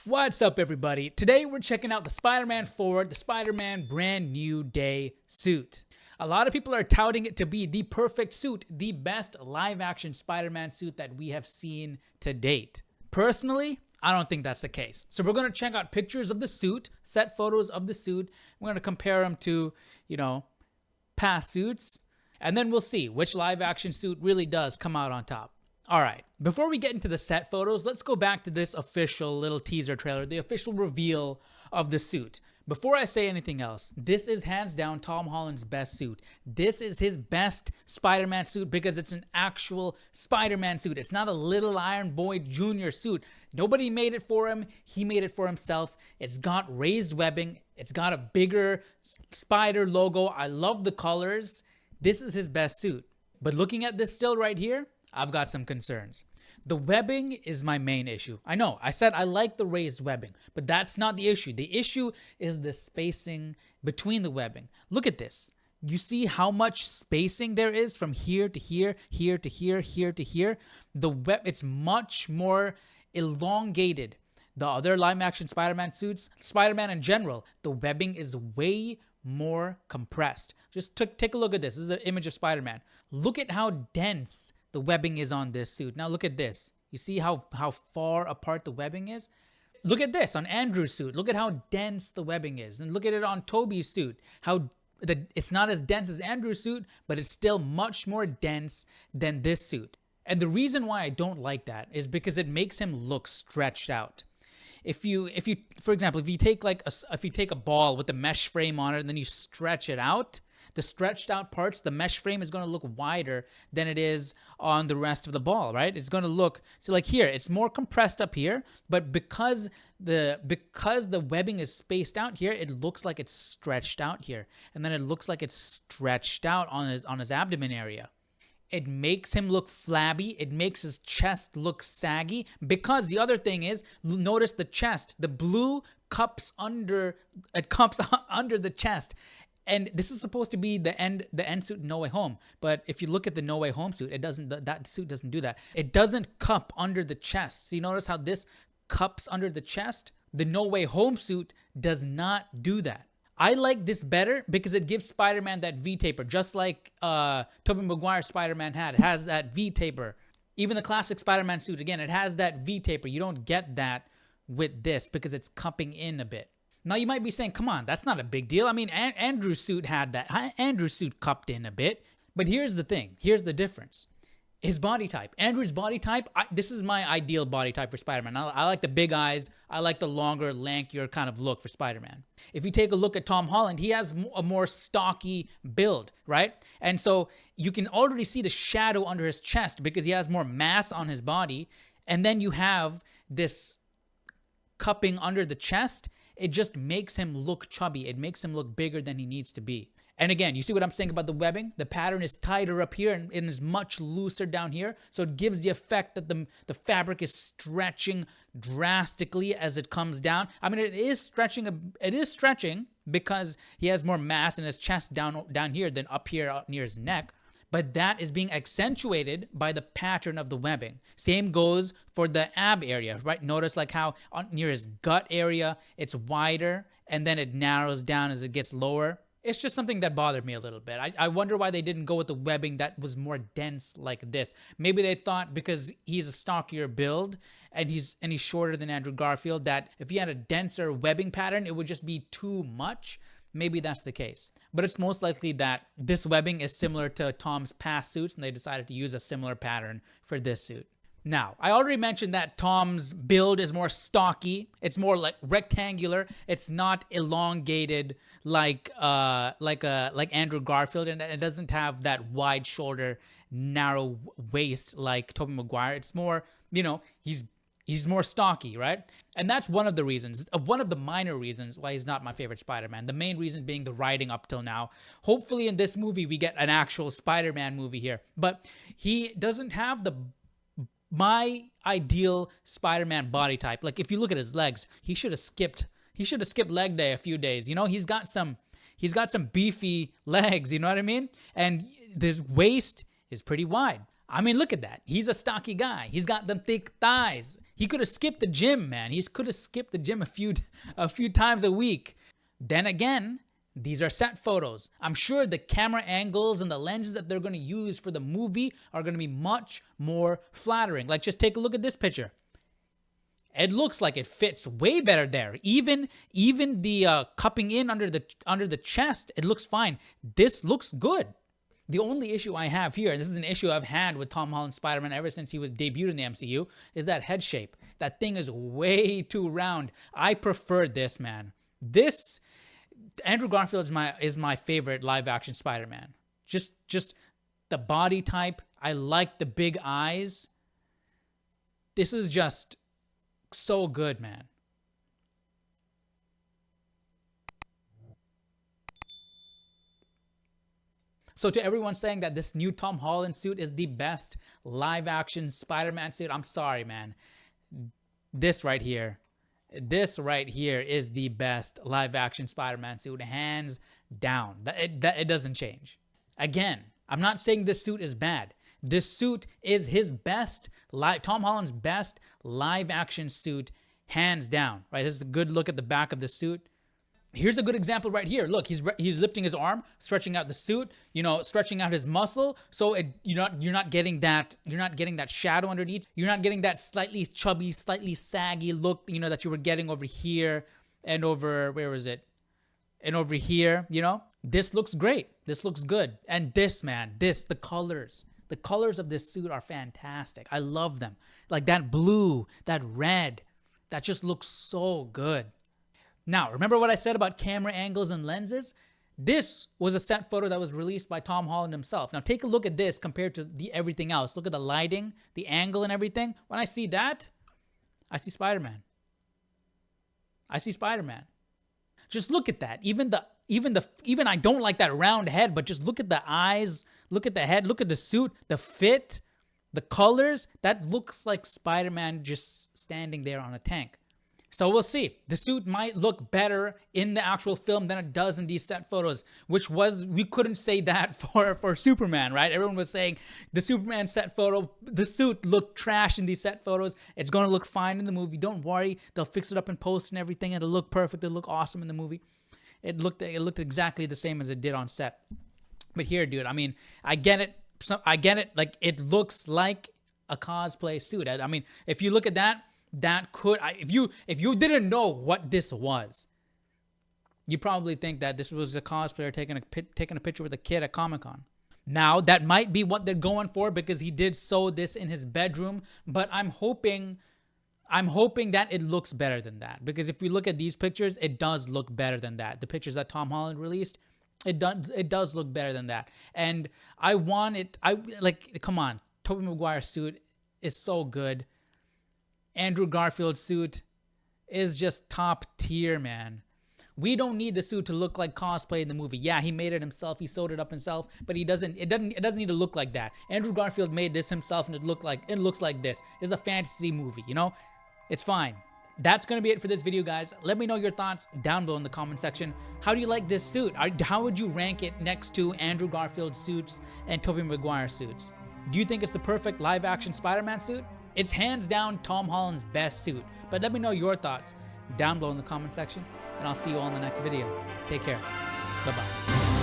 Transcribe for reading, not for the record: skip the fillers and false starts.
What's up, everybody? Today we're checking out the Spider-Man 4, the Spider-Man Brand New Day suit. A lot of people are touting it to be the perfect suit, the best live-action Spider-Man suit that we have seen to date. Personally, I don't think that's the case. So we're going to check out pictures of the suit, set photos of the suit. We're going to compare them to, past suits. And then we'll see which live-action suit really does come out on top. All right, before we get into the set photos, let's go back to this official little teaser trailer, the official reveal of the suit. Before I say anything else, this is hands down Tom Holland's best suit. This is his best Spider-Man suit because it's an actual Spider-Man suit. It's not a little Iron Boy Jr. suit. Nobody made it for him. He made it for himself. It's got raised webbing. It's got a bigger spider logo. I love the colors. This is his best suit. But looking at this still right here, I've got some concerns. The webbing is my main issue. I know, I said I like the raised webbing, but that's not the issue. The issue is the spacing between the webbing. Look at this. You see how much spacing there is from here to here, here to here, here to here? It's much more elongated. The other live-action Spider-Man suits, Spider-Man in general, the webbing is way more compressed. Just take a look at this. This is an image of Spider-Man. Look at how dense the webbing is on this suit. Now look at this. You see how far apart the webbing is? Look at this on Andrew's suit. Look at how dense the webbing is. And look at it on Tobey's suit. It's not as dense as Andrew's suit, but it's still much more dense than this suit. And the reason why I don't like that is because it makes him look stretched out. For example, if you take a ball with the mesh frame on it and then you stretch it out, the stretched out parts, the mesh frame is going to look wider than it is on the rest of the ball, right? It's going to look, so like here, it's more compressed up here, but because the webbing is spaced out here, it looks like it's stretched out here. And then it looks like it's stretched out on his abdomen area. It makes him look flabby. It makes his chest look saggy. Because the other thing is, notice the chest. The blue cups under the chest. And this is supposed to be the end suit in No Way Home. But if you look at the No Way Home suit, that suit doesn't do that. It doesn't cup under the chest. So you notice how this cups under the chest? The No Way Home suit does not do that. I like this better because it gives Spider-Man that V-taper, just like Tobey Maguire Spider-Man has that V-taper. Even the classic Spider-Man suit, again, it has that V-taper. You don't get that with this because it's cupping in a bit. Now, you might be saying, come on, that's not a big deal. I mean, Andrew's suit had that. Andrew's suit cupped in a bit. But here's the thing. Here's the difference. His body type. Andrew's body type, this is my ideal body type for Spider-Man. I like the big eyes. I like the longer, lankier kind of look for Spider-Man. If you take a look at Tom Holland, he has a more stocky build, right? And so you can already see the shadow under his chest because he has more mass on his body. And then you have this cupping under the chest. It just makes him look chubby. It makes him look bigger than he needs to be. And again, you see what I'm saying about the webbing? The pattern is tighter up here and is much looser down here. So it gives the effect that the fabric is stretching drastically as it comes down. I mean, it is stretching because he has more mass in his chest down here than up here near his neck. But that is being accentuated by the pattern of the webbing. Same goes for the ab area, right? Notice like how near his gut area, it's wider and then it narrows down as it gets lower. It's just something that bothered me a little bit. I wonder why they didn't go with the webbing that was more dense like this. Maybe they thought because he's a stockier build and he's shorter than Andrew Garfield that if he had a denser webbing pattern, it would just be too much. Maybe that's the case. But it's most likely that this webbing is similar to Tom's past suits and they decided to use a similar pattern for this suit. Now, I already mentioned that Tom's build is more stocky. It's more like rectangular. It's not elongated like Andrew Garfield, and it doesn't have that wide shoulder, narrow waist like Tobey Maguire. It's more, he's more stocky, right? And that's one of the reasons, one of the minor reasons why he's not my favorite Spider-Man. The main reason being the writing up till now. Hopefully in this movie we get an actual Spider-Man movie here. But he doesn't have my ideal Spider-Man body type. Like if you look at his legs, he should have skipped leg day a few days. He's got some beefy legs, you know what I mean? And his waist is pretty wide. I mean, look at that. He's a stocky guy. He's got them thick thighs. He could have skipped the gym, man. He could have skipped the gym a few times a week. Then again, these are set photos. I'm sure the camera angles and the lenses that they're going to use for the movie are going to be much more flattering. Like, just take a look at this picture. It looks like it fits way better there. Even the cupping in under the chest, it looks fine. This looks good. The only issue I have here, and this is an issue I've had with Tom Holland's Spider-Man ever since he was debuted in the MCU, is that head shape. That thing is way too round. I prefer this, man. This Andrew Garfield is my favorite live action Spider-Man. Just the body type. I like the big eyes. This is just so good, man. So to everyone saying that this new Tom Holland suit is the best live action Spider-Man suit, I'm sorry, man. This right here is the best live action Spider-Man suit, hands down. It doesn't change. Again, I'm not saying this suit is bad. This suit is Tom Holland's best live action suit, hands down, right? This is a good look at the back of the suit. Here's a good example right here. Look, he's lifting his arm, stretching out the suit, stretching out his muscle. So you're not getting that shadow underneath. You're not getting that slightly chubby, slightly saggy look, that you were getting over here and over, where is it? And over here, This looks great. This looks good. And this, man, the colors of this suit are fantastic. I love them. Like that blue, that red, that just looks so good. Now, remember what I said about camera angles and lenses? This was a set photo that was released by Tom Holland himself. Now, take a look at this compared to everything else. Look at the lighting, the angle and everything. When I see that, I see Spider-Man. I see Spider-Man. Just look at that. Even I don't like that round head, but just look at the eyes, look at the head, look at the suit, the fit, the colors. That looks like Spider-Man just standing there on a tank. So we'll see. The suit might look better in the actual film than it does in these set photos, we couldn't say that for Superman, right? Everyone was saying the Superman set photo, the suit looked trash in these set photos. It's going to look fine in the movie. Don't worry. They'll fix it up in post and everything. It'll look perfect. It'll look awesome in the movie. It looked exactly the same as it did on set. But here, dude, I mean, I get it. Like, it looks like a cosplay suit. I mean, if you look at that, if you didn't know what this was, you probably think that this was a cosplayer taking a picture with a kid at Comic-Con. Now, that might be what they're going for because he did sew this in his bedroom, but I'm hoping that it looks better than that, because if we look at these pictures, it does look better than that. The pictures that Tom Holland released, it does look better than that. And come on, Tobey Maguire suit is so good. Andrew Garfield's suit is just top tier, man. We don't need the suit to look like cosplay in the movie. Yeah, he made it himself. He sewed it up himself, but it doesn't need to look like that. Andrew Garfield made this himself, and it looks like this. It's a fantasy movie, It's fine. That's going to be it for this video, guys. Let me know your thoughts down below in the comment section. How do you like this suit? How would you rank it next to Andrew Garfield suits and Tobey Maguire suits? Do you think it's the perfect live action Spider-Man suit? It's hands down Tom Holland's best suit. But let me know your thoughts down below in the comment section, and I'll see you all in the next video. Take care. Bye-bye.